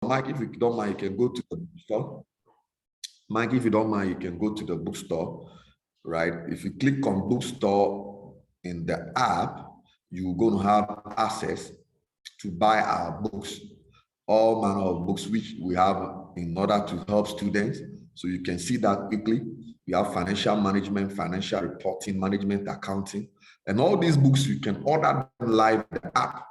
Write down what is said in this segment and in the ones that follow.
Mike, if you don't mind, you can go to the bookstore. Mike, if you don't mind, you can go to the bookstore, right? If you click on bookstore in the app, you're going to have access to buy our books, all manner of books which we have in order to help students. So you can see that quickly. We have financial management, financial reporting, management, accounting, and all these books you can order them live in the app.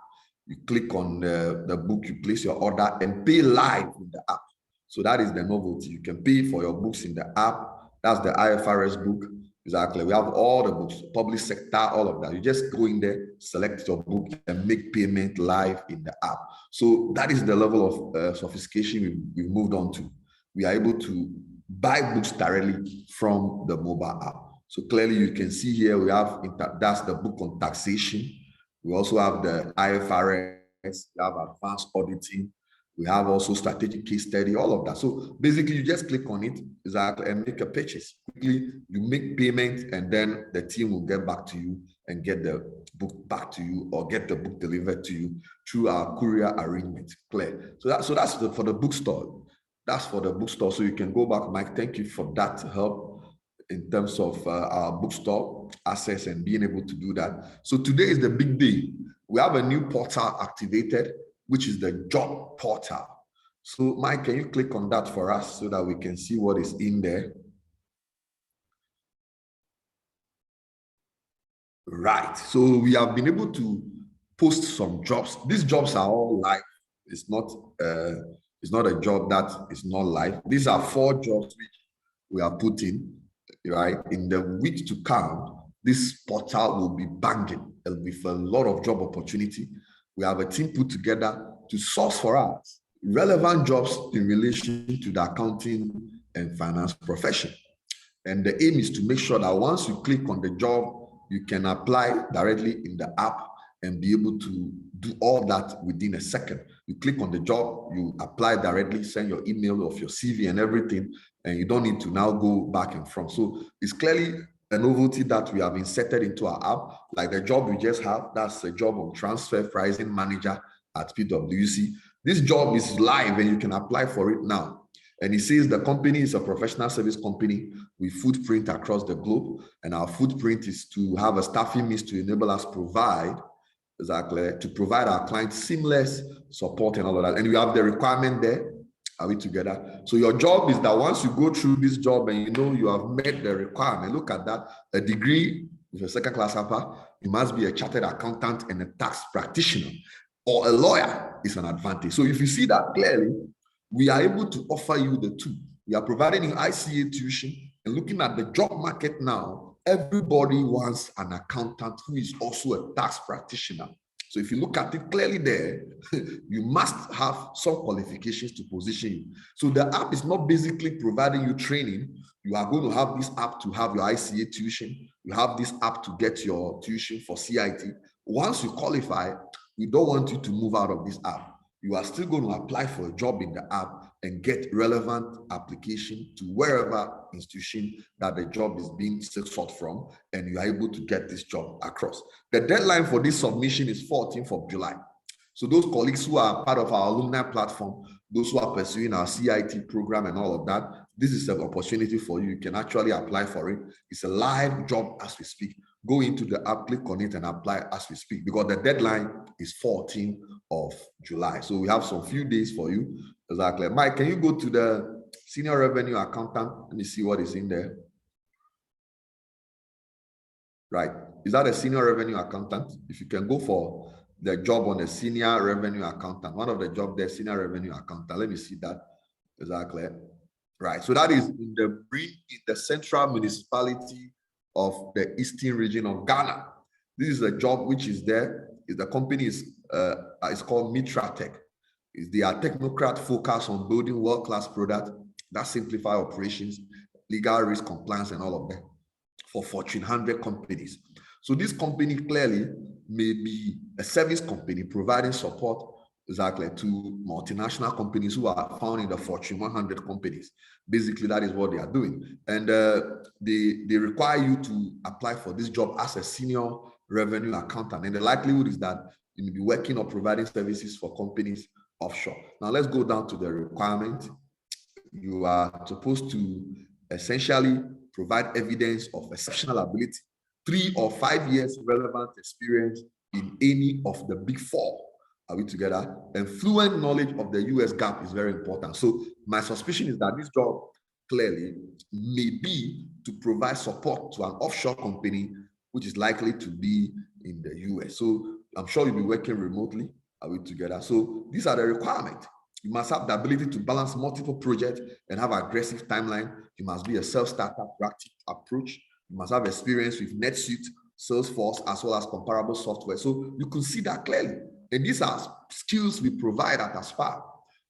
You click on the book, you place your order and pay live in the app. So that is the novelty. You can pay for your books in the app. That's the IFRS book. Exactly. We have all the books, public sector, all of that. You just go in there, select your book, and make payment live in the app. So that is the level of sophistication we've moved on to. We are able to buy books directly from the mobile app. So clearly you can see here, we have, that's the book on taxation. We also have the IFRS, we have advanced auditing. We have also strategic case study, all of that. So basically, you just click on it exactly and make a purchase. Quickly, you make payment, and then the team will get back to you and get the book back to you, or get the book delivered to you through our courier arrangement. Clear. So that's for the bookstore. That's for the bookstore. So you can go back, Mike. Thank you for that help in terms of our bookstore access and being able to do that. So today is the big day. We have a new portal activated, which is the job portal. So Mike, can you click on that for us so that we can see what is in there? Right, so we have been able to post some jobs. These jobs are all live. It's not a job that is not live. These are 4 jobs which we are putting, right? In the week to come, this portal will be banging with a lot of job opportunity. We have a team put together to source for us relevant jobs in relation to the accounting and finance profession. And the aim is to make sure that once you click on the job, you can apply directly in the app and be able to do all that within a second. You click on the job, you apply directly, send your email of your CV and everything, and you don't need to now go back and front. So it's clearly a novelty that we have inserted into our app, like the job we just have. That's a job on transfer pricing manager at PwC. This job is live and you can apply for it now. And it says the company is a professional service company with footprint across the globe. And our footprint is to have a staffing means to enable us provide our clients seamless support and all of that. And we have the requirement there. Are we together? So your job is that once you go through this job and you know you have met the requirement, look at that, a degree with a second class upper, you must be a chartered accountant and a tax practitioner, or a lawyer is an advantage. So if you see that clearly, we are able to offer you the two. We are providing you ICA tuition, and looking at the job market now, everybody wants an accountant who is also a tax practitioner. So if you look at it clearly there, you must have some qualifications to position you. So the app is not basically providing you training. You are going to have this app to have your ICA tuition. You have this app to get your tuition for CIT. Once you qualify, we don't want you to move out of this app. You are still going to apply for a job in the app and get relevant application to wherever institution that the job is being sought from, and you are able to get this job across. The deadline for this submission is 14th of July. So those colleagues who are part of our alumni platform, those who are pursuing our CIT program and all of that, this is an opportunity for you. You can actually apply for it. It's a live job as we speak. Go into the app, click on it and apply as we speak, because the deadline is 14th of July. So we have some few days for you. Exactly. Mike, can you go to the senior revenue accountant? Let me see what is in there. Right. Is that a senior revenue accountant? If you can go for the job on the senior revenue accountant, one of the jobs there, senior revenue accountant. Let me see that. Exactly. Right. So that is in the central municipality of the eastern region of Ghana. This is a job which is there. The company is called Mitra Tech. They are technocrat focused on building world-class products that simplify operations, legal risk compliance, and all of that for Fortune 100 companies. So this company clearly may be a service company providing support exactly to multinational companies who are found in the Fortune 100 companies. Basically, that is what they are doing. And they require you to apply for this job as a senior revenue accountant. And the likelihood is that you will be working or providing services for companies offshore. Now let's go down to the requirement. You are supposed to essentially provide evidence of exceptional ability, 3 or 5 years relevant experience in any of the big 4. Are we together? And fluent knowledge of the US GAAP is very important. So my suspicion is that this job clearly may be to provide support to an offshore company which is likely to be in the US. So I'm sure you'll be working remotely. Are we together? So these are the requirements. You must have the ability to balance multiple projects and have aggressive timeline. You must be a self-starter, proactive approach. You must have experience with NetSuite, Salesforce, as well as comparable software. So you can see that clearly. And these are skills we provide at Aspire.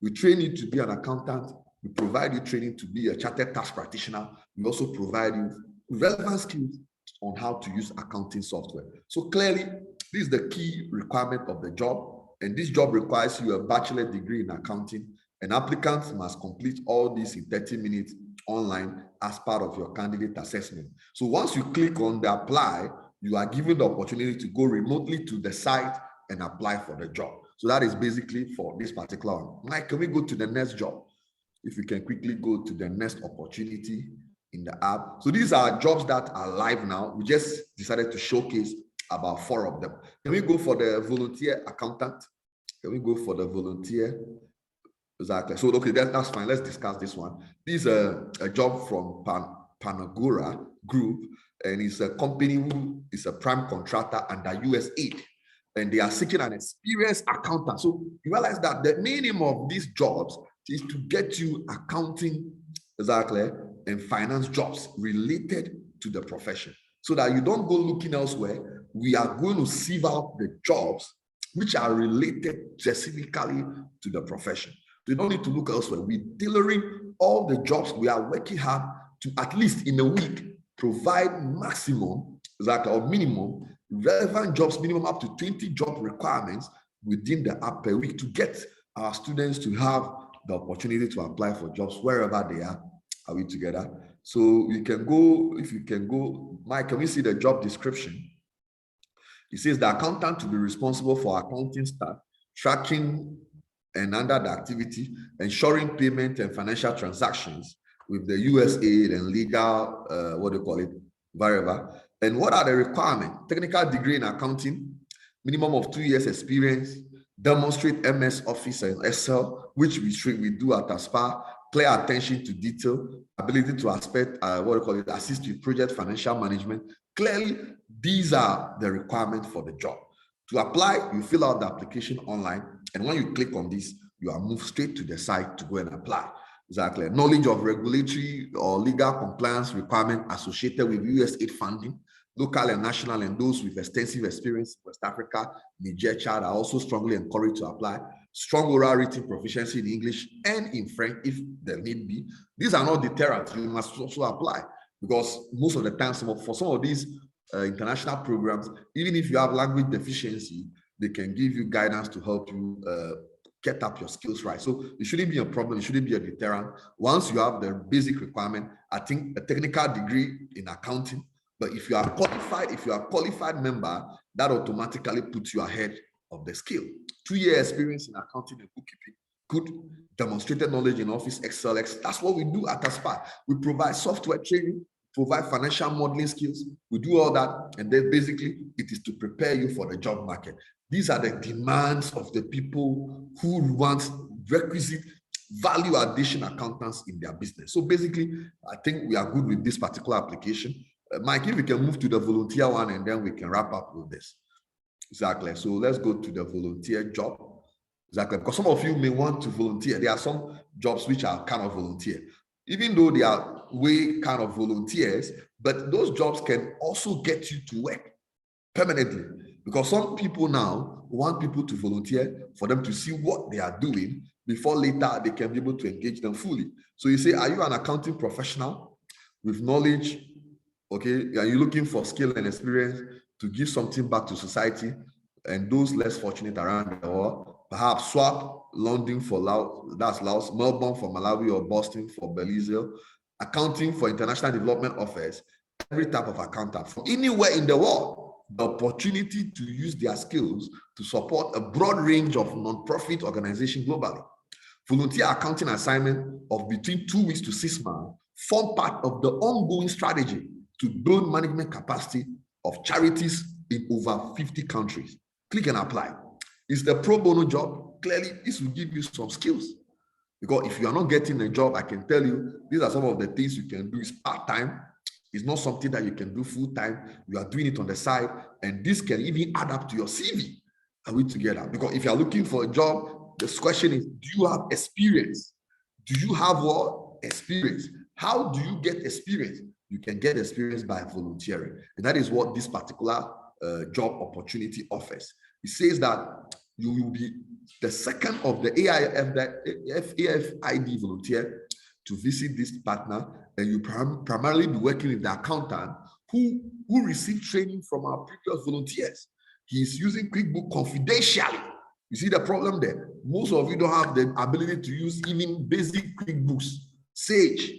We train you to be an accountant. We provide you training to be a chartered tax practitioner. We also provide you relevant skills on how to use accounting software. So clearly, this is the key requirement of the job. And this job requires you a bachelor degree in accounting. And applicants must complete all this in 30 minutes online as part of your candidate assessment. So once you click on the apply, you are given the opportunity to go remotely to the site and apply for the job. So that is basically for this particular one. Mike, can we go to the next job? If we can quickly go to the next opportunity in the app. So these are jobs that are live now. We just decided to showcase about 4 of them. Can we go for the volunteer accountant? Can we go for the volunteer? Exactly. So, okay, that's fine. Let's discuss this one. This is a job from Panagora Group, and it's a company who is a prime contractor under USAID, and they are seeking an experienced accountant. So you realize that the minimum of these jobs is to get you accounting, exactly, and finance jobs related to the profession, so that you don't go looking elsewhere. We are going to sieve out the jobs which are related specifically to the profession. You don't need to look elsewhere. We're tailoring all the jobs. We are working hard to, at least in a week, provide maximum, exactly, or minimum relevant jobs, minimum up to 20 job requirements within the app per week to get our students to have the opportunity to apply for jobs wherever they are. Are we together? So you can go, if you can go, Mike, can we see the job description? It says the accountant to be responsible for accounting staff, tracking and under the activity, ensuring payment and financial transactions with the USAID and legal, what do you call it, wherever. And what are the requirements? Technical degree in accounting, minimum of 2 years experience, demonstrate MS Office and Excel, which we do at Aspire, clear attention to detail, ability to assist with project financial management. Clearly, these are the requirements for the job. To apply, you fill out the application online, and when you click on this, you are moved straight to the site to go and apply. Exactly. Knowledge of regulatory or legal compliance requirements associated with USAID funding, local and national, and those with extensive experience in West Africa, Niger, Chad are also strongly encouraged to apply. Strong oral written proficiency in English and in French, if there need be. These are not deterrents. You must also apply, because most of the time, for some of these international programs, even if you have language deficiency, they can give you guidance to help you get up your skills right. So it shouldn't be a problem. It shouldn't be a deterrent. Once you have the basic requirement, I think a technical degree in accounting, but if you are a qualified member, that automatically puts you ahead of the skill. 2-year experience in accounting and bookkeeping, good demonstrated knowledge in Office, Excel. That's what we do at Aspire. We provide software training, provide financial modeling skills. We do all that, and then basically it is to prepare you for the job market. These are the demands of the people who want requisite value addition accountants in their business. So basically, I think we are good with this particular application. Mike, if we can move to the volunteer one, and then we can wrap up with this. Exactly. So let's go to the volunteer job. Exactly. Because some of you may want to volunteer. There are some jobs which are kind of volunteer, even though they are way kind of volunteers, but those jobs can also get you to work permanently, because some people now want people to volunteer for them to see what they are doing before later they can be able to engage them fully. So you say, are you an accounting professional with knowledge? Okay, are you looking for skill and experience to give something back to society and those less fortunate around the world? Perhaps swap London for Laos, Melbourne for Malawi, or Boston for Belize. Accounting for international development offers every type of accountant from anywhere in the world. the opportunity to use their skills to support a broad range of non-profit organizations globally. Volunteer accounting assignment of between 2 weeks to 6 months form part of the ongoing strategy to build management capacity of charities in over 50 countries. Click and apply. It's the pro bono job. Clearly, this will give you some skills. Because if you are not getting a job, I can tell you, these are some of the things you can do. It's part-time. It's not something that you can do full-time. You are doing it on the side, and this can even add up to your CV. Are we together? Because if you are looking for a job, the question is, do you have experience? Do you have what? Experience. How do you get experience? You can get experience by volunteering. And that is what this particular job opportunity offers. It says that you will be the second of the AFID volunteer to visit this partner, and you primarily be working with the accountant who received training from our previous volunteers. He is using QuickBooks confidentially. You see the problem there? Most of you don't have the ability to use even basic QuickBooks, Sage,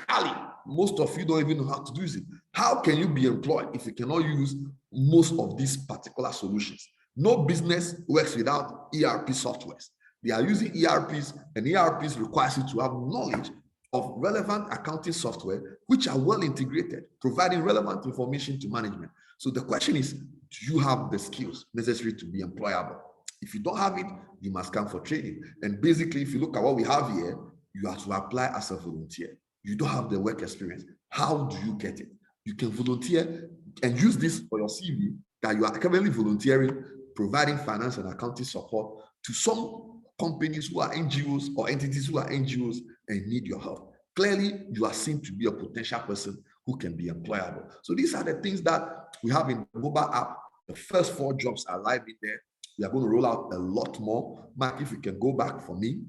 Tally. Most of you don't even know how to use it. How can you be employed if you cannot use most of these particular solutions? No business works without ERP softwares. They are using ERPs, and ERPs requires you to have knowledge of relevant accounting software, which are well integrated, providing relevant information to management. So the question is, do you have the skills necessary to be employable? If you don't have it, you must come for training. And basically, if you look at what we have here, you have to apply as a volunteer. You don't have the work experience. How do you get it? You can volunteer and use this for your CV that you are currently volunteering, providing finance and accounting support to some companies who are NGOs or entities who are NGOs and need your help. Clearly, you are seen to be a potential person who can be employable. So these are the things that we have in the mobile app. The first 4 jobs are live in there. We are going to roll out a lot more. Mark, if you can go back for me.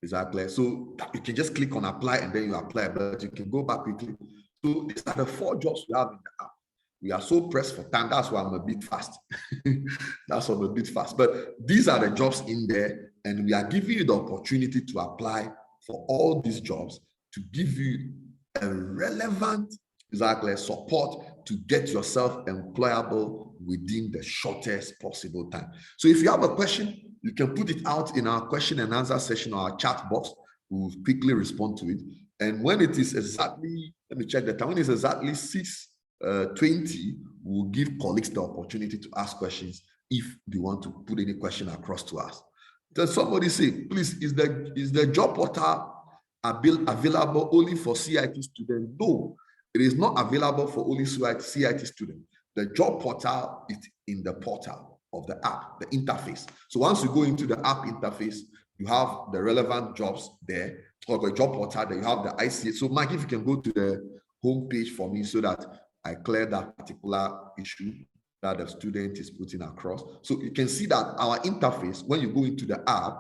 Exactly. So you can just click on apply and then you apply, but you can go back quickly. So these are the 4 jobs we have in the app. We are so pressed for time. That's why I'm a bit fast. That's why I'm a bit fast. But these are the jobs in there, and we are giving you the opportunity to apply for all these jobs to give you a relevant, support to get yourself employable within the shortest possible time. So if you have a question, you can put it out in our question and answer session or our chat box. We'll quickly respond to it. And when it is exactly, let me check the time, when it's exactly 6:20, we'll give colleagues the opportunity to ask questions if they want to put any question across to us. Does somebody say, please, is the job portal available only for CIT students? No, it is not available for only CIT students. The job portal is in the portal of the app, the interface. So once you go into the app interface, you have the relevant jobs there, or the job portal, that you have the ICA. So Mike, if you can go to the home page for me so that I clear that particular issue that the student is putting across. So you can see that our interface, when you go into the app,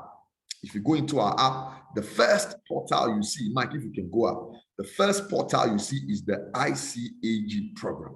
if you go into our app, the first portal you see, Mike, if you can go up, the first portal you see is the ICAG program.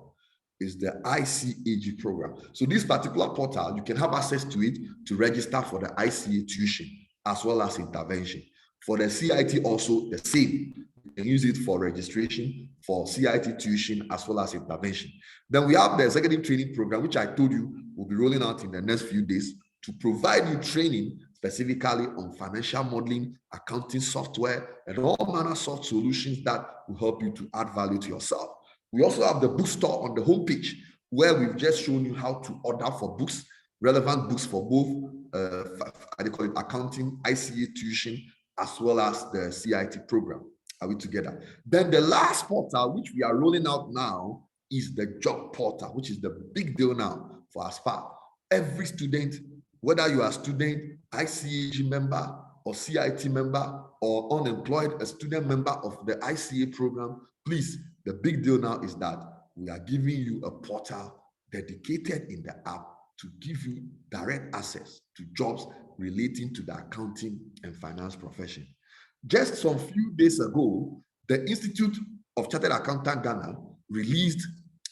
Is the ICAG program. So this particular portal, you can have access to it to register for the ICA tuition as well as intervention. For the CIT also the same. You can use it for registration, for CIT tuition as well as intervention. Then we have the executive training program, which I told you will be rolling out in the next few days to provide you training specifically on financial modeling, accounting software, and all manner of soft solutions that will help you to add value to yourself. We also have the bookstore on the homepage where we've just shown you how to order for books, relevant books for both accounting, ICA tuition, as well as the CIT program. Are we together? Then the last portal, which we are rolling out now, is the job portal, which is the big deal now for ASPA. Every student, whether you are a student, ICAG member, or CIT member, or unemployed, a student member of the ICA program, please, the big deal now is that we are giving you a portal dedicated in the app to give you direct access to jobs relating to the accounting and finance profession. Just some few days ago, the Institute of Chartered Accountants Ghana released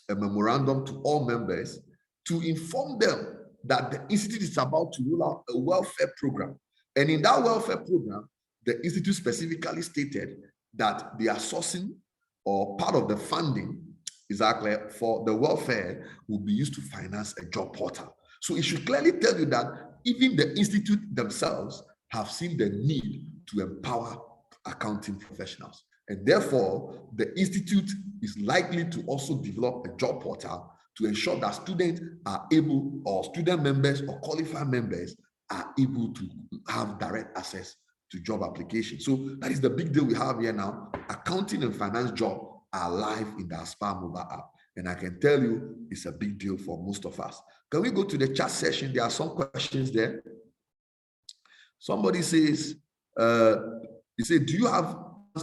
a memorandum to all members to inform them that the Institute is about to roll out a welfare program. And in that welfare program, the Institute specifically stated that they are sourcing or part of the funding exactly for the welfare will be used to finance a job portal. So it should clearly tell you that even the institute themselves have seen the need to empower accounting professionals. And therefore, the institute is likely to also develop a job portal to ensure that students are able, or student members or qualified members are able to have direct access to job application. So that is the big deal we have here now. Accounting and finance job are live in the Aspire mobile app. And I can tell you it's a big deal for most of us. Can we go to the chat session? There are some questions there. Somebody says, he said, do you have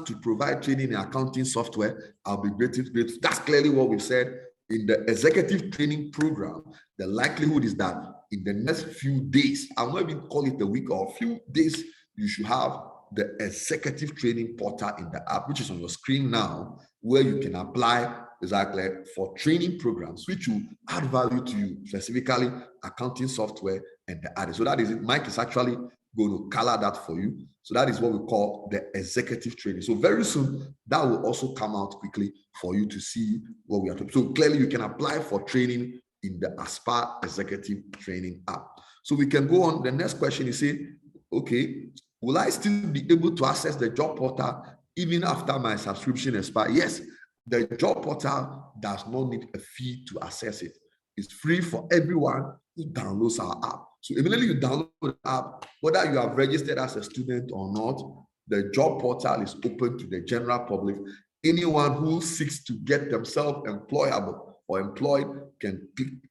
to provide training in accounting software? I'll be grateful. That's clearly what we've said. In the executive training program, the likelihood is that in the next few days, I'll not even call it a week or a few days, you should have the executive training portal in the app, which is on your screen now, where you can apply exactly for training programs, which will add value to you, specifically accounting software and the others. So that is it. Mike is actually going to color that for you. So that is what we call the executive training. So very soon, that will also come out quickly for you to see what we are talking. So clearly, you can apply for training in the Aspire Executive Training app. So we can go on. The next question is saying, okay, will I still be able to access the job portal even after my subscription expires? Yes, the job portal does not need a fee to access it. It's free for everyone who downloads our app. So immediately you download the app, whether you have registered as a student or not, the job portal is open to the general public. Anyone who seeks to get themselves employable or employed can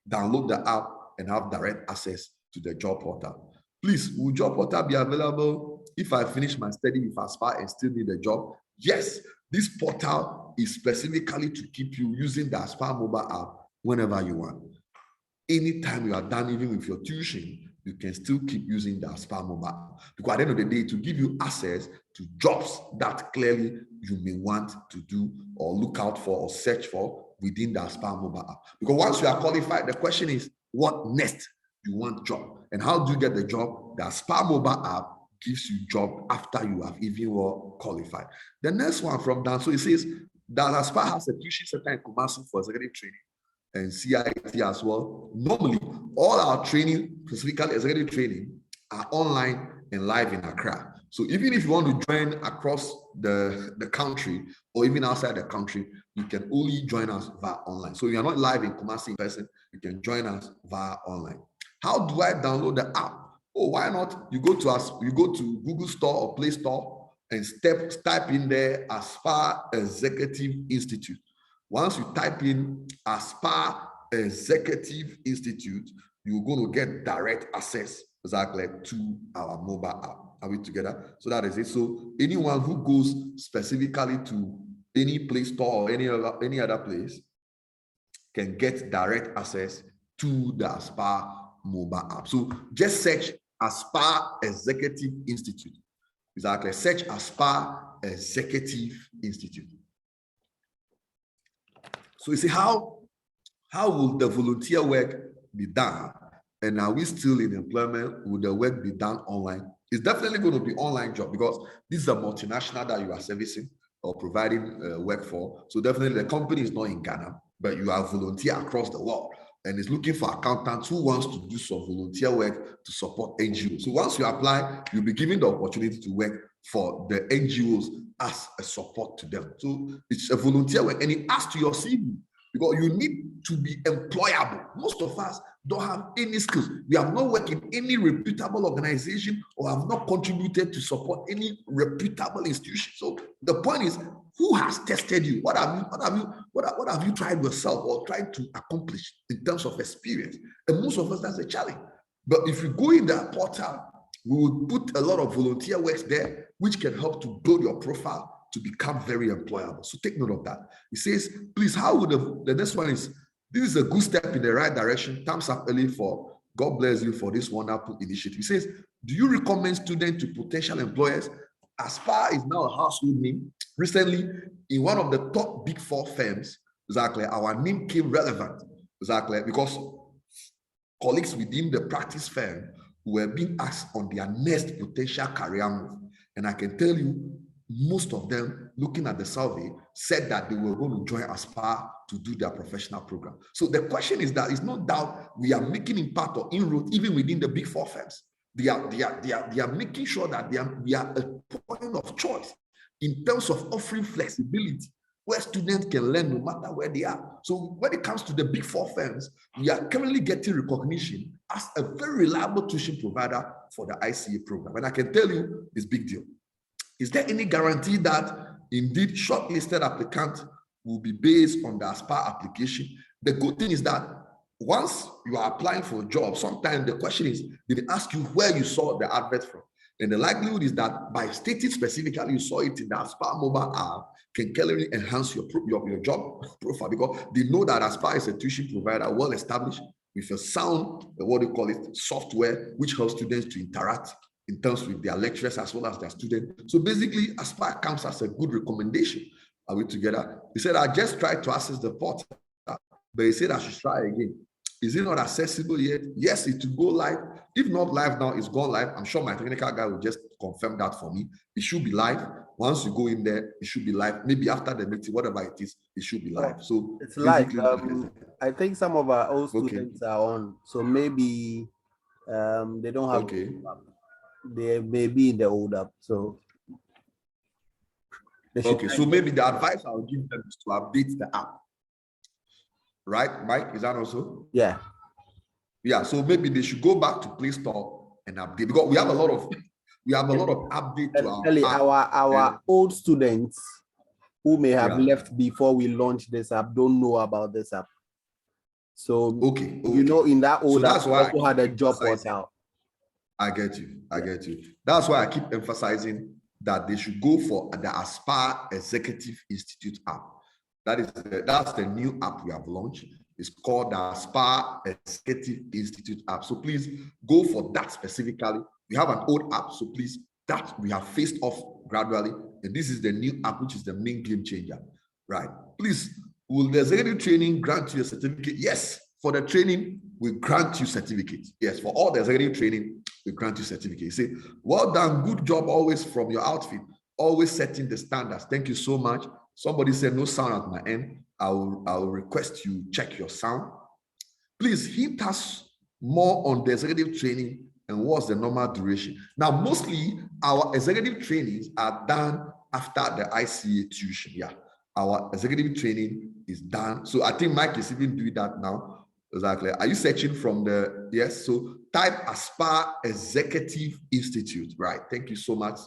download the app and have direct access to the job portal. Please, will job portal be available if I finish my study with Aspire and still need a job? Yes, this portal is specifically to keep you using the Aspire mobile app whenever you want. Anytime you are done, even with your tuition, you can still keep using the Aspire mobile app. Because at the end of the day, to give you access to jobs that clearly you may want to do or look out for or search for within the Aspire mobile app. Because once you are qualified, the question is, what next? You want job. And how do you get the job? The Aspire mobile app gives you job after you have even qualified. The next one from Dan, so it says that Aspire has a tuition center in Kumasi for executive training and CIT as well. Normally, all our training, specifically executive training, are online and live in Accra. So even if you want to join across the country or even outside the country, you can only join us via online. So if you're not live in Kumasi in person, you can join us via online. How do I download the app? Oh, why not? You go to Google Store or Play Store and type in there Aspire Executive Institute. Once you type in Aspire Executive Institute, you're going to get direct access exactly to our mobile app. Are we together? So that is it. So anyone who goes specifically to any Play Store or any other place can get direct access to the Aspire mobile app. So just search Aspire Executive Institute. Exactly. Search Aspire Executive Institute. So you see, how will the volunteer work be done? And are we still in employment? Will the work be done online? It's definitely going to be online job because this is a multinational that you are servicing or providing work for. So definitely the company is not in Ghana, but you are volunteer across the world and is looking for accountants who wants to do some volunteer work to support NGOs. So once you apply, you'll be given the opportunity to work for the NGOs as a support to them. So it's a volunteer work and it adds to your CV because you need to be employable. Most of us don't have any skills. We have not worked in any reputable organization or have not contributed to support any reputable institution. So the point is, who has tested you? What have you tried yourself or tried to accomplish in terms of experience? And most of us, that's a challenge. But if you go in that portal, we will put a lot of volunteer works there, which can help to build your profile to become very employable. So take note of that. It says, please, how would the next one is, this is a good step in the right direction. Thumbs up early for God bless you for this wonderful initiative. It says, do you recommend students to potential employers? Aspire is now a household name. Recently, in one of the top big four firms, exactly, our name came relevant, exactly, because colleagues within the practice firm were being asked on their next potential career move. And I can tell you, most of them, looking at the survey, said that they were going to join Aspire to do their professional program. So the question is that it's no doubt we are making impact or inroads even within the big four firms. They are making sure that we are a point of choice in terms of offering flexibility where students can learn no matter where they are. So when it comes to the big four firms, we are currently getting recognition as a very reliable tuition provider for the ICA program. And I can tell you, it's a big deal. Is there any guarantee that indeed shortlisted applicants will be based on the Aspire application? The good thing is that once you are applying for a job, sometimes the question is, did they ask you where you saw the advert from? And the likelihood is that by stating specifically you saw it in the Aspire mobile app, can clearly enhance your job profile, because they know that Aspire is a tuition provider, well established, with a sound, what do you call it, software, which helps students to interact in terms with their lecturers as well as their students. So basically, Aspire comes as a good recommendation. Are we together? He said, I just tried to access the portal, but he said I should try again. Is it not accessible yet? Yes, it will go live. If not live now, it's gone live. I'm sure my technical guy will just confirm that for me. It should be live. Once you go in there, it should be live. Maybe after the meeting, whatever it is, it should be live. So it's live. I think some of our old students are on, so maybe they don't have. Okay. They may be in the old app, so. Okay, so maybe the advice I'll give them is to update the app. Right, Mike? Is that also? Yeah. Yeah, so maybe they should go back to Play Store and update, because we have a lot of update to our old students who may have left before we launched this app don't know about this app. So okay. You know, in that old app, that's why also had a job portal. I get you. That's why I keep emphasizing that they should go for the Aspire Executive Institute app. That's the new app we have launched. It's called the Aspire Executive Institute app. So please go for that specifically. We have an old app, so please, that we have phased off gradually. And this is the new app, which is the main game changer. Right. Please, will the executive training grant you a certificate? Yes. For the training, we grant you certificate. Yes, for all the executive training, we grant you certificate. You say, well done, good job always from your outfit, always setting the standards. Thank you so much. Somebody said no sound at my end. I will request you check your sound. Please hit us more on the executive training and what's the normal duration. Now, mostly our executive trainings are done after the ICA tuition. Yeah, our executive training is done. So I think Mike is even doing that now. Exactly. Are you searching from the, yes? So type Aspire Executive Institute, right? Thank you so much.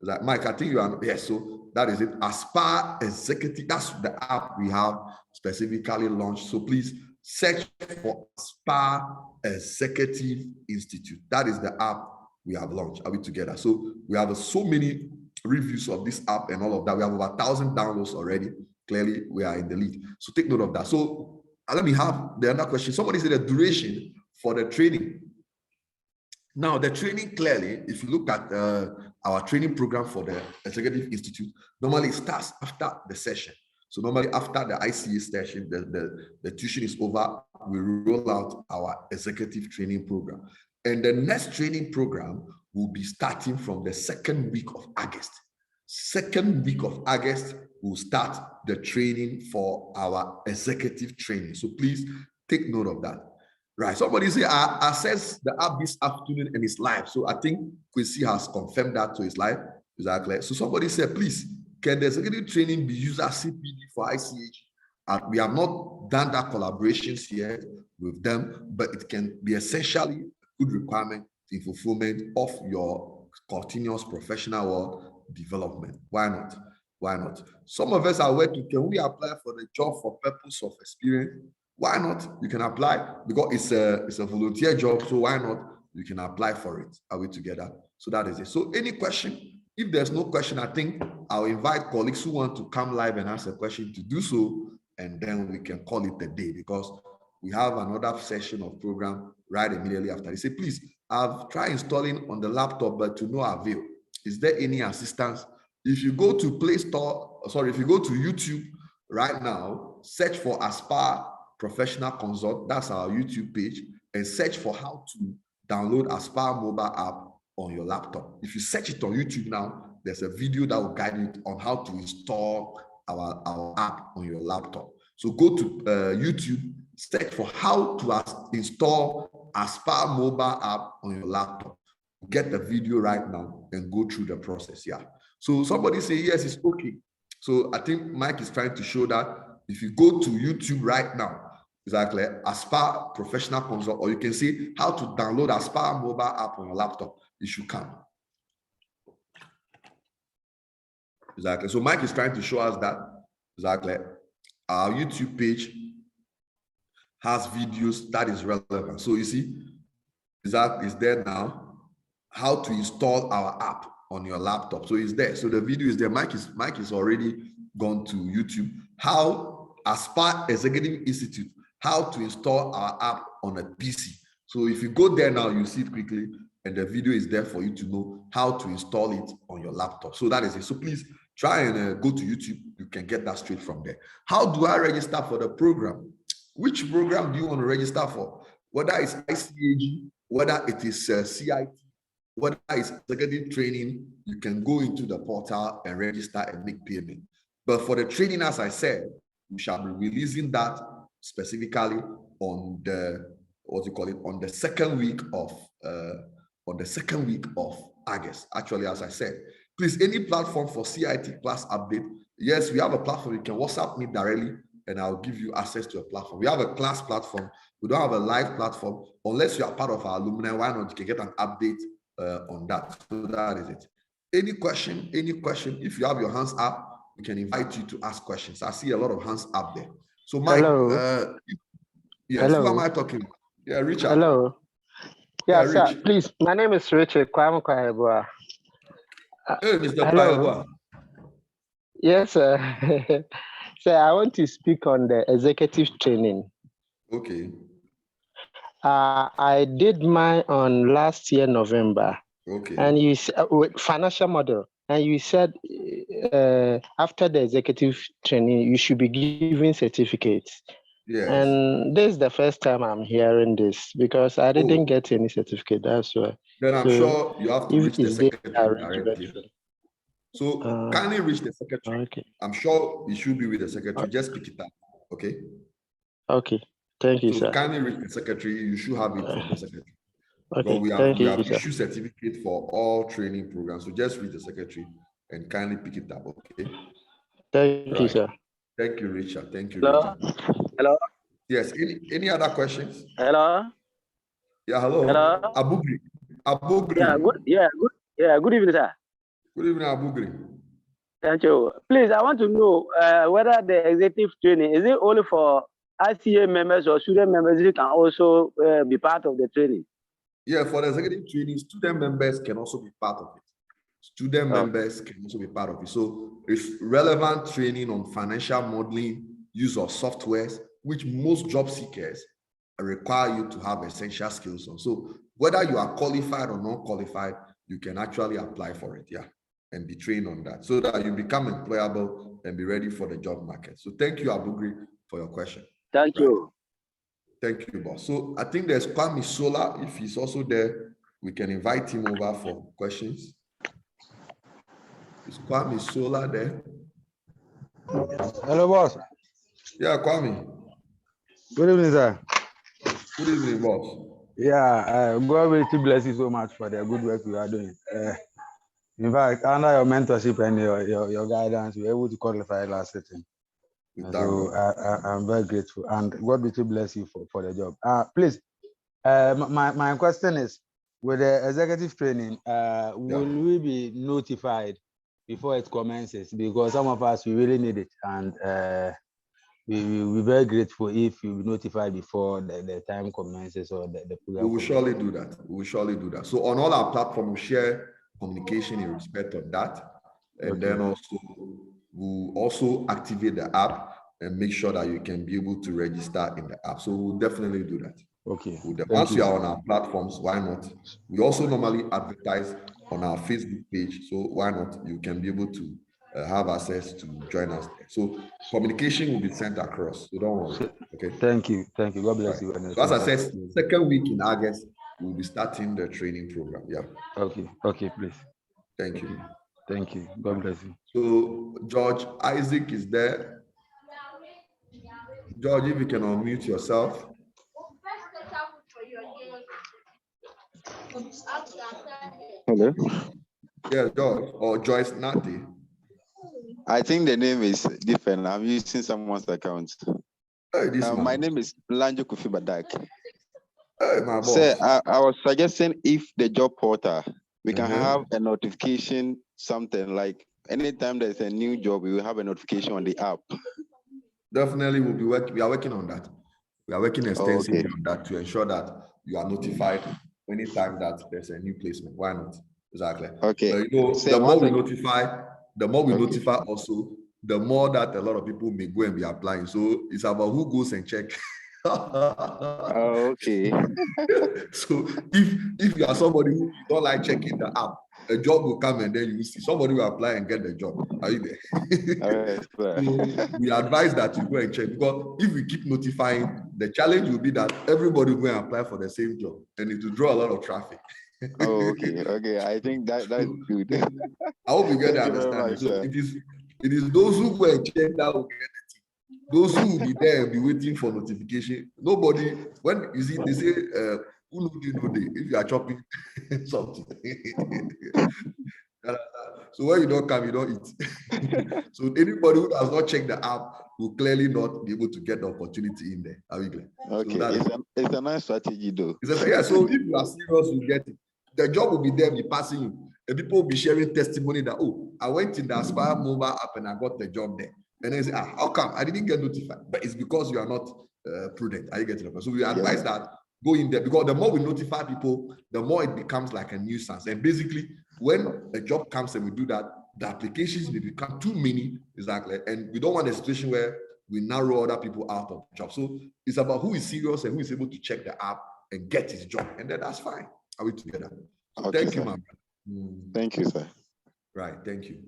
Like Mike, I think you are, yes, so that is it. Aspire Executive, that's the app we have specifically launched. So please search for Aspire Executive Institute. That is the app we have launched. Are we together? So we have so many reviews of this app and all of that. We have over 1,000 downloads already. Clearly, we are in the lead. So take note of that. So let me have the other question. Somebody said the duration for the training. Now, the training, clearly, if you look at our training program for the Executive Institute, normally it starts after the session. So normally after the ICA session, the tuition is over, we roll out our executive training program. And the next training program will be starting from the second week of August. Second week of August, we'll start the training for our executive training. So please take note of that. Right. Somebody say, I accessed the app this afternoon and it's live. So I think Quincy has confirmed that to his live. Exactly. So somebody said, please, can the executive training be used as CPD for ICH? We have not done that collaborations yet with them, but it can be essentially a good requirement in fulfillment of your continuous professional development. Why not? Why not? Some of us are working. Can we apply for the job for purpose of experience? Why not? You can apply because it's a volunteer job. So why not? You can apply for it. Are we together? So that is it. So any question? If there's no question, I think I'll invite colleagues who want to come live and ask a question to do so, and then we can call it a day because we have another session of program right immediately after. They say, please, I've tried installing on the laptop, but to no avail. Is there any assistance? If you go to Play Store, sorry, if you go to YouTube right now, search for Aspire Professional Consult, that's our YouTube page, and search for how to download Aspire mobile app on your laptop. If you search it on YouTube now, there's a video that will guide you on how to install our app on your laptop. So go to YouTube, search for how to install Aspire mobile app on your laptop. Get the video right now and go through the process. Yeah. So somebody say, yes, it's okay. So I think Mike is trying to show that if you go to YouTube right now, exactly, Aspire Professional Consult, or you can see how to download Aspire mobile app on your laptop, it should come. Exactly. So Mike is trying to show us that, exactly, our YouTube page has videos that is relevant. So you see, that is there now. How to install our app on your laptop. So it's there. So the video is there. Mike is already gone to YouTube. How Aspire Executive Institute, how to install our app on a PC. So if you go there now, you see it quickly, and the video is there for you to know how to install it on your laptop. So that is it. So please try and go to YouTube. You can get that straight from there. How do I register for the program? Which program do you want to register for? Whether it's ICAG, whether it is CIT, whether it's executive training, you can go into the portal and register and make payment. But for the training, as I said, we shall be releasing that specifically on the, on the second week of August. Actually, as I said, please, any platform for CIT class update. Yes, we have a platform. You can WhatsApp me directly and I'll give you access to a platform. We have a class platform. We don't have a live platform. Unless you are part of our alumni, why not? You can get an update on that. So that is it. Any question? If you have your hands up, we can invite you to ask questions. I see a lot of hands up there. So Mike, yes, hello. Who am I talking about? Yeah, Richard. Hello. Yeah, sir, Rich. please. My name is Richard Kwame Kwahegua. Hey, Mr. Hello. Yes, sir. So I want to speak on the executive training. Okay. I did mine on last year, November. Okay. And you with financial model. And you said after the executive training, you should be giving certificates. Yes. And this is the first time I'm hearing this because I didn't get any certificate. That's why. Then I'm sure you have to reach the secretary directly. So kindly reach the secretary. Okay. I'm sure you should be with the secretary. Just pick it up. Okay. Okay. Thank you, sir. Kindly reach the secretary. You should have it from the secretary. Okay. But we have issued certificate for all training programs. So just reach the secretary and kindly pick it up. Okay. Thank you, sir. Thank you, Richard. Thank you, Hello. Richard. Hello. Yes. Any other questions? Hello. Yeah. Hello. Hello. Abugri. Yeah. Good. Yeah. Good. Yeah. Good evening, sir. Good evening, Abugri. Thank you. Please, I want to know whether the executive training is it only for ICA members or student members who can also be part of the training? Yeah, for the executive training, student members can also be part of it. Student members can also be part of it. So it's relevant training on financial modeling, use of softwares, which most job seekers require you to have essential skills on. So whether you are qualified or not qualified, you can actually apply for it, yeah, and be trained on that so that you become employable and be ready for the job market. So thank you, Abugri, for your question. Thank you. Thank you, boss. So I think there's Kwame Sola. If he's also there, we can invite him over for questions. Is Kwame Sola there? Hello, boss. Yeah, Kwame. Good evening, sir. Good evening, boss. Yeah, God will bless you so much for the good work you are doing. In fact, under your mentorship and your guidance, we were able to qualify last sitting. So I'm very grateful, and God will bless you for the job. Please, my question is, with the executive training, will we be notified before it commences? Because some of us, we really need it, and we will be very grateful if you notify before the time commences or the program. We will surely do that. We will surely do that. So on all our platforms, we share communication in respect of that, and then also we'll also activate the app and make sure that you can be able to register in the app. So we'll definitely do that. Okay. Once you are on our platforms, why not? We also normally advertise on our Facebook page. So why not? You can be able to have access to join us there. So communication will be sent across. So don't worry. Okay. Thank you. Thank you. God bless you. So as I said, second week in August, we'll be starting the training program. Yeah. Okay. Okay, please. Thank you. Thank you. God bless you. So George Isaac is there. George, if you can unmute yourself. Hello. Yeah, George or Joyce Nati. I think the name is different. I'm using someone's account. Hey, this man. My name is Lanjo Kofi Badak. Hey, my boss. Sir, I was suggesting if the job portal, we can Mhm. have a notification, something like anytime there's a new job, we will have a notification on the app. Definitely, we'll be working. We are working on that. We are working extensively Okay. on that to ensure that you are notified anytime that there's a new placement. Why not? Exactly. Okay. But you know, Sir, the more we okay. notify also, the more that a lot of people may go and be applying. So it's about who goes and check. Okay. So if you are somebody who don't like checking the app, a job will come and then you will see somebody will apply and get the job. Are you there? All right, sir. So we advise that you go and check, because if we keep notifying, the challenge will be that everybody will go and apply for the same job and it will draw a lot of traffic. Oh, okay. Okay. I think that's good. I hope you get the Thank you very understanding. much, So sir. it is those who go and check that will get the team. Those who will be there and be waiting for notification. Nobody, when you see, they say, who know you know they, if you are chopping something. So when you don't come, you don't eat. So anybody who does not check the app will clearly not be able to get the opportunity in there. Are we clear? Okay. So it's a nice strategy, though. yeah, so if you are serious, you get it. The job will be there, be passing you. And people will be sharing testimony that, oh, I went in the Aspire mobile app and I got the job there. And then say, how come I didn't get notified? But it's because you are not prudent. Are you getting it? So we advise that go in there, because the more we notify people, the more it becomes like a nuisance. And basically, when a job comes and we do that, the applications may become too many, exactly. And we don't want a situation where we narrow other people out of the job. So it's about who is serious and who is able to check the app and get his job. And then that's fine. Are we together? So Okay, thank you, sir. my brother. Thank you, sir. Right, thank you.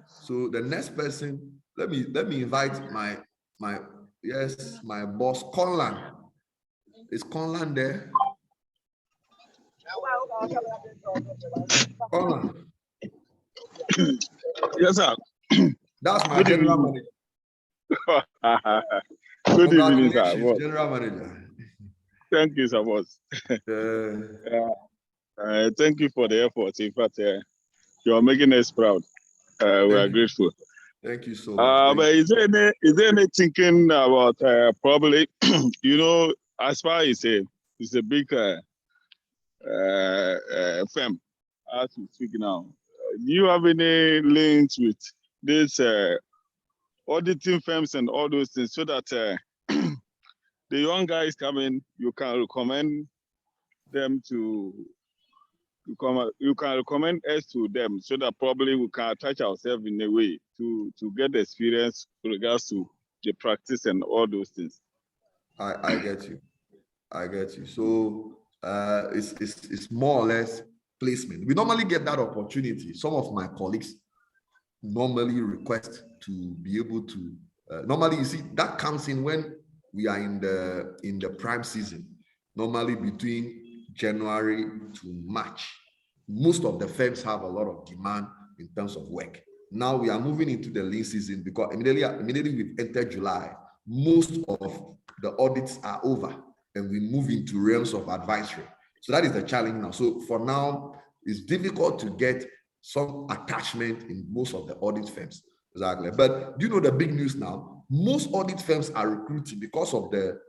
So the next person, let me invite my boss, Conlan. Is Conlan there? Conlan. Yes, sir. That's my Good general evening. manager. Good evening, sir. Congratulations, general manager. Thank you, sir, boss. Thank you for the effort. In fact, you are making us proud. We are grateful. Thank you so much. But is there any thinking about probably, you know, Aspire is a big firm as we speak now. Do you have any links with this auditing firms and all those things, so that the young guys coming, you can recommend them you can recommend us to them, so that probably we can attach ourselves in a way to get the experience with regards to the practice and all those things. I get you. So it's more or less placement. We normally get that opportunity. Some of my colleagues normally request to be able to normally, you see, that comes in when we are in the prime season, normally between January to March. Most of the firms have a lot of demand in terms of work. Now we are moving into the lean season, because immediately we've entered July, most of the audits are over and we move into realms of advisory. So that is the challenge now. So for now, it's difficult to get some attachment in most of the audit firms. Exactly. But you know the big news now? Most audit firms are recruiting because of the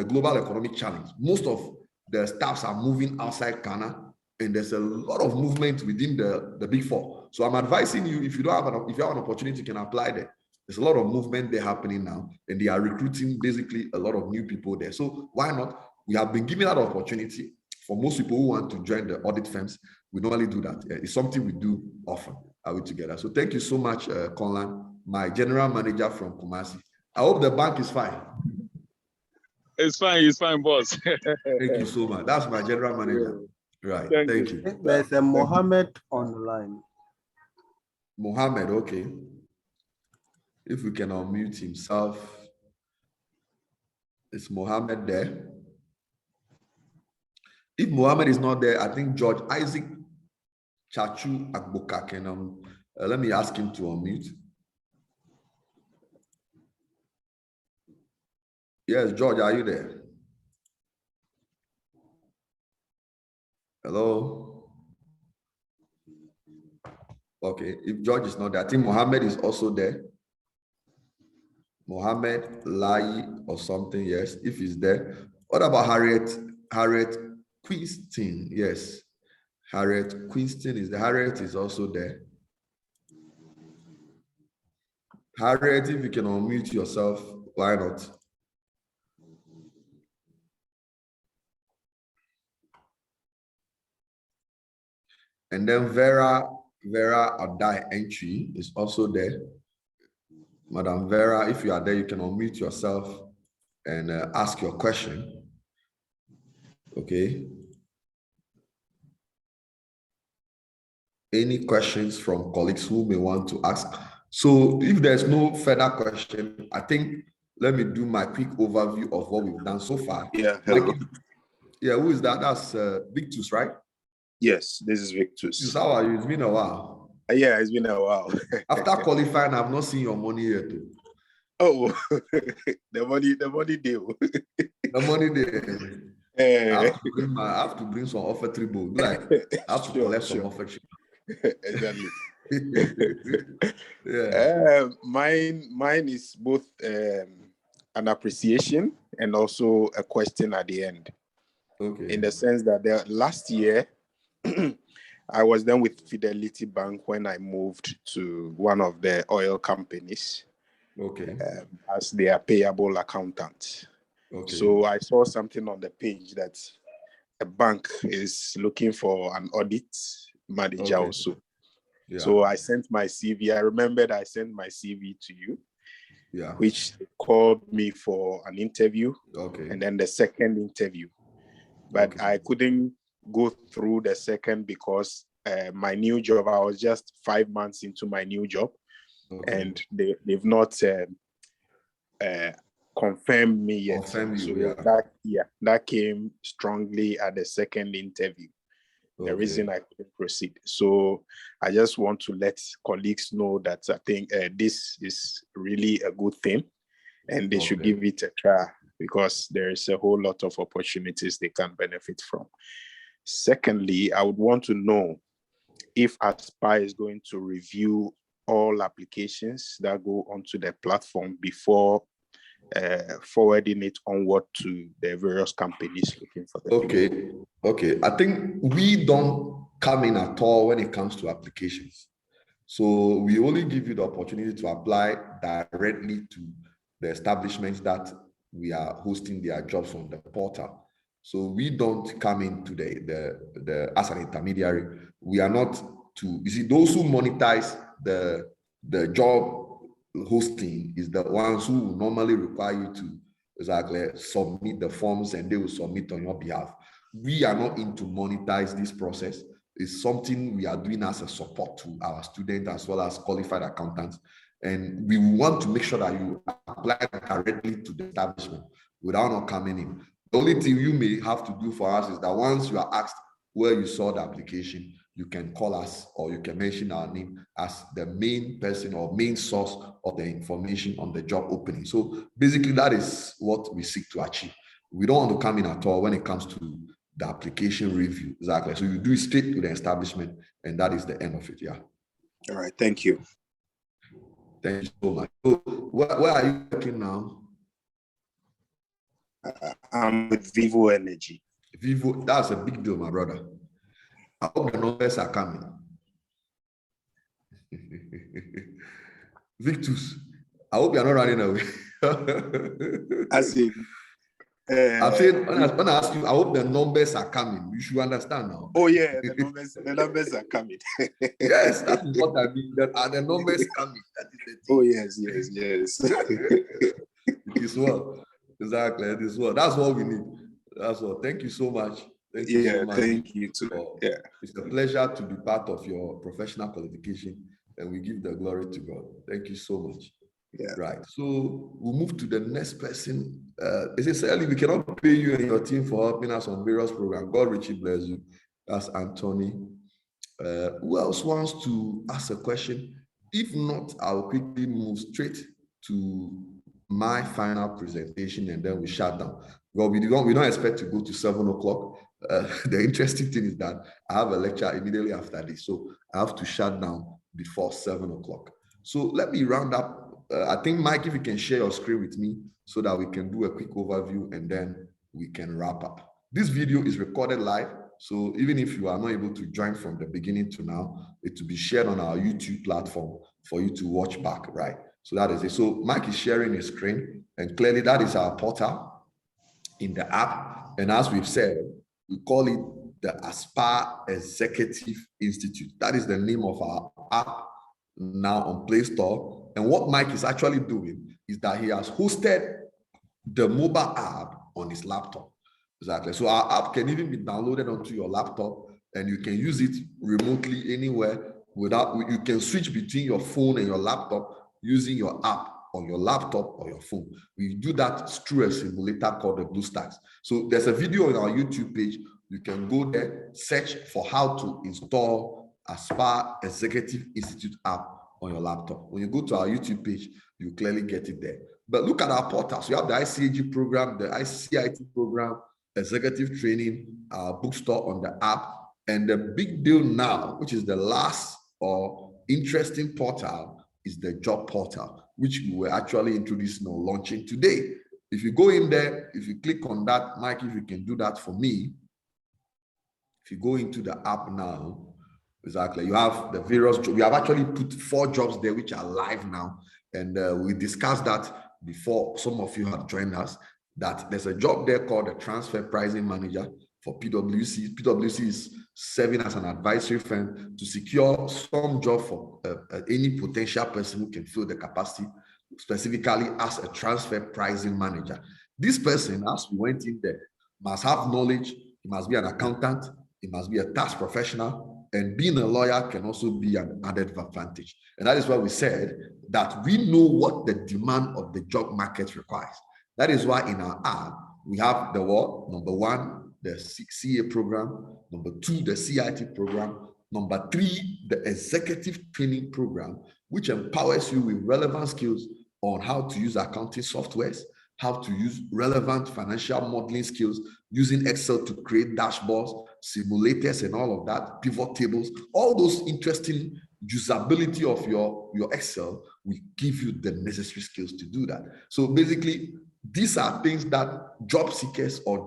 global economic challenge. Most of the staffs are moving outside Ghana, and there's a lot of movement within the big four. So I'm advising you, if you have an opportunity, you can apply there. There's a lot of movement there happening now, and they are recruiting basically a lot of new people there. So why not? We have been given that opportunity for most people who want to join the audit firms. We normally do that. It's something we do often. Are we together? So thank you so much, Conlan, my general manager from Kumasi. I hope the bank is fine. It's fine, boss. Thank you so much. That's my general manager. Right. Thank you. There's a Mohammed on the line. Mohammed, okay. If we can unmute himself. Is Mohammed there? If Mohammed is not there, I think George Isaac Chachu Agboka Let me ask him to unmute. Yes, George, are you there? Hello? Okay, if George is not there, I think Mohammed is also there. Mohammed Lai or something, yes, if he's there. What about Harriet Quinston? Yes, Harriet Quinston is there. Harriet is also there. Harriet, if you can unmute yourself, why not? And then Vera Adai Entry is also there. Madam Vera, if you are there, you can unmute yourself and ask your question. Okay. Any questions from colleagues who may want to ask? So if there's no further question, I think let me do my quick overview of what we've done so far. Yeah, hello. Yeah, who is that? That's Victus, right? Yes, this is Victus. How are you? It's been a while. Yeah, it's been a while. After qualifying, I've not seen your money yet. Oh, the money deal. The money there. I have to bring some offertory book. Like I have to collect some offertory. Exactly. Yeah. Mine is both an appreciation and also a question at the end. Okay. In the sense that last year, I was then with Fidelity Bank when I moved to one of the oil companies. Okay. As their payable accountant. Okay. So I saw something on the page that a bank is looking for an audit manager also. Yeah. So I sent my CV. I remembered I sent my CV to you. Yeah. Which called me for an interview. Okay. And then the second interview. But I couldn't go through the second because my new job, I was just 5 months into my new job. Okay. And they've not confirmed me yet. Confirmed you, so that came strongly at the second interview. The reason I couldn't proceed. So I just want to let colleagues know that I think this is really a good thing, and they should give it a try because there is a whole lot of opportunities they can benefit from. Secondly, I would want to know if Aspire is going to review all applications that go onto the platform before forwarding it onward to the various companies looking for the Okay. I think we don't come in at all when it comes to applications. So we only give you the opportunity to apply directly to the establishments that we are hosting their jobs on the portal. So we don't come into the as an intermediary. We are not to, you see, those who monetize the job hosting is the ones who will normally require you to exactly submit the forms and they will submit on your behalf. We are not into monetize this process. It's something we are doing as a support to our students as well as qualified accountants. And we want to make sure that you apply directly to the establishment without not coming in. The only thing you may have to do for us is that once you are asked where you saw the application, you can call us or you can mention our name as the main person or main source of the information on the job opening. So basically that is what we seek to achieve. We don't want to come in at all when it comes to the application review. Exactly. So you do it straight to the establishment and that is the end of it. Yeah. All right. Thank you. Thank you so much. So where are you working now? I'm with Vivo Energy. Vivo, that's a big deal, my brother. I hope the numbers are coming. Victus, I hope you're not running away. I see. I'm saying, when I ask you, I hope the numbers are coming. You should understand now. Oh yeah, the numbers are coming. Yes, that is what I mean. Are the numbers coming? That is the thing. Oh yes. It is well. Exactly. It is well. That's what we need. That's all. Thank you so much. Thank you so much. Thank you too. Yeah. It's a pleasure to be part of your professional qualification, and we give the glory to God. Thank you so much. Yeah. Right. So we'll move to the next person. Essentially, we cannot pay you and your team for helping us on various programs. God richly bless you. That's Anthony Who else wants to ask a question? If not, I'll quickly move straight to my final presentation and then we shut down. Well, we don't expect to go to 7 o'clock. The interesting thing is that I have a lecture immediately after this, so I have to shut down before 7 o'clock. So let me round up. I think, Mike, if you can share your screen with me so that we can do a quick overview and then we can wrap up. This video is recorded live, so even if you are not able to join from the beginning to now, it will be shared on our YouTube platform for you to watch back, right? So that is it. So Mike is sharing his screen, and clearly that is our portal in the app. And as we've said, we call it the Aspire Executive Institute. That is the name of our app now on Play Store. And what Mike is actually doing is that he has hosted the mobile app on his laptop. Exactly. So our app can even be downloaded onto your laptop, and you can use it remotely anywhere you can switch between your phone and your laptop using your app on your laptop or your phone. We do that through a simulator called the BlueStacks. So there's a video on our YouTube page. You can go there, search for how to install Aspire Executive Institute app on your laptop. When you go to our YouTube page, you clearly get it there. But look at our portals. You have the ICAG program, the ICIT program, executive training, bookstore on the app, and the big deal now, which is the last or interesting portal, is the job portal, which we were actually introducing or launching today. If you go in there, if you click on that, Mike, if you can do that for me. If you go into the app now, exactly, you have the various jobs. We have actually put 4 jobs there, which are live now. And we discussed that before some of you have joined us, that there's a job there called the Transfer Pricing Manager for PwC. PwC is serving as an advisory firm to secure some job for any potential person who can fill the capacity, specifically as a transfer pricing manager. This person, as we went in there, must have knowledge. He must be an accountant. He must be a tax professional. And being a lawyer can also be an added advantage. And that is why we said that we know what the demand of the job market requires. That is why in our app, we have the what? Number 1, the CA program. Number 2, the CIT program. Number 3, the executive training program, which empowers you with relevant skills on how to use accounting softwares, how to use relevant financial modeling skills, using Excel to create dashboards, simulators and all of that, pivot tables, all those interesting usability of your Excel will give you the necessary skills to do that. So basically, these are things that job seekers or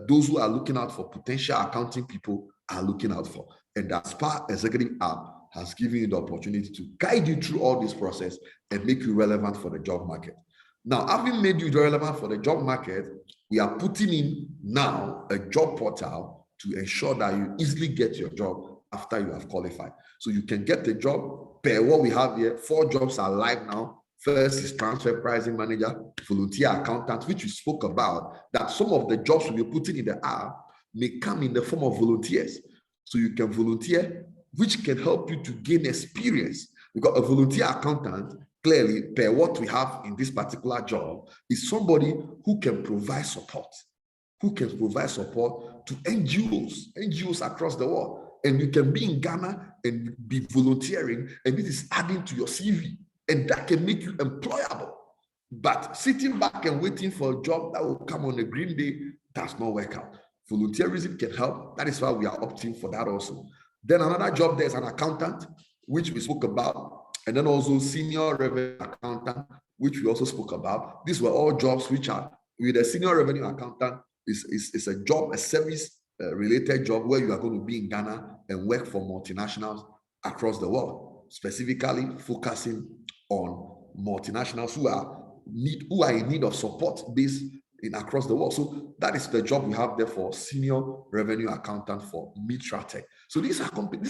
those who are looking out for potential accounting people are looking out for. And the Aspire Executive app has given you the opportunity to guide you through all this process and make you relevant for the job market. Now, having made you relevant for the job market, we are putting in now a job portal to ensure that you easily get your job after you have qualified. So you can get the job per what we have here. 4 jobs are live now. First is transfer pricing manager, volunteer accountant, which we spoke about, that some of the jobs we're putting in the app may come in the form of volunteers. So you can volunteer, which can help you to gain experience. Because a volunteer accountant, clearly, per what we have in this particular job, is somebody who can provide support, to NGOs across the world. And you can be in Ghana and be volunteering, and this is adding to your CV. And that can make you employable. But sitting back and waiting for a job that will come on a green day does not work out. Volunteerism can help. That is why we are opting for that also. Then another job, there's an accountant, which we spoke about. And then also senior revenue accountant, which we also spoke about. These were all jobs which are, with a senior revenue accountant, is a job, a service related job where you are going to be in Ghana and work for multinationals across the world, specifically focusing on multinationals who are in need of support based in across the world. So that is the job we have there for senior revenue accountant for Mitratech. So these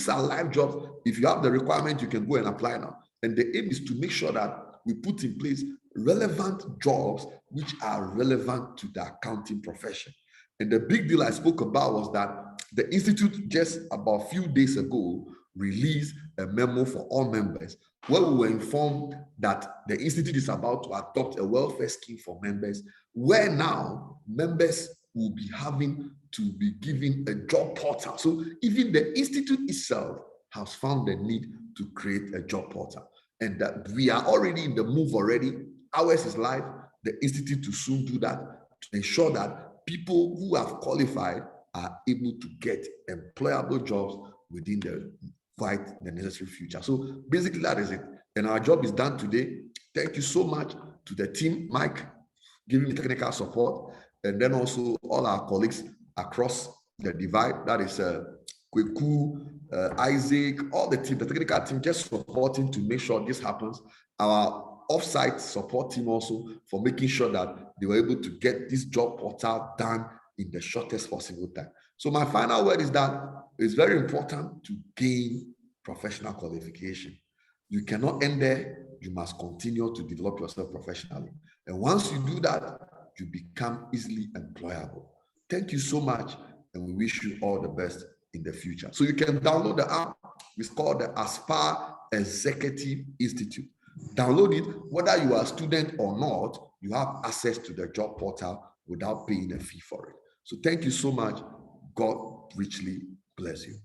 are live jobs. If you have the requirement, you can go and apply now. And the aim is to make sure that we put in place relevant jobs which are relevant to the accounting profession. And the big deal I spoke about was that the Institute just about a few days ago released a memo for all members where we were informed that the Institute is about to adopt a welfare scheme for members, where now members will be having to be given a job portal. So even the institute itself has found the need to create a job portal, and that we are already in the move already. Ours is live. The institute to soon do that to ensure that people who have qualified are able to get employable jobs within the necessary future. So basically that is it. And our job is done today. Thank you so much to the team, Mike, giving me technical support, and then also all our colleagues across the divide. That is Kweku, Isaac, all the team, the technical team, just supporting to make sure this happens. Our offsite support team also for making sure that they were able to get this job portal done in the shortest possible time. So my final word is that it's very important to gain professional qualification. You cannot end there. You must continue to develop yourself professionally. And once you do that, you become easily employable. Thank you so much, and we wish you all the best in the future. So you can download the app. It's called the Aspire Executive Institute. Download it. Whether you are a student or not, you have access to the job portal without paying a fee for it. So thank you so much. God richly bless you.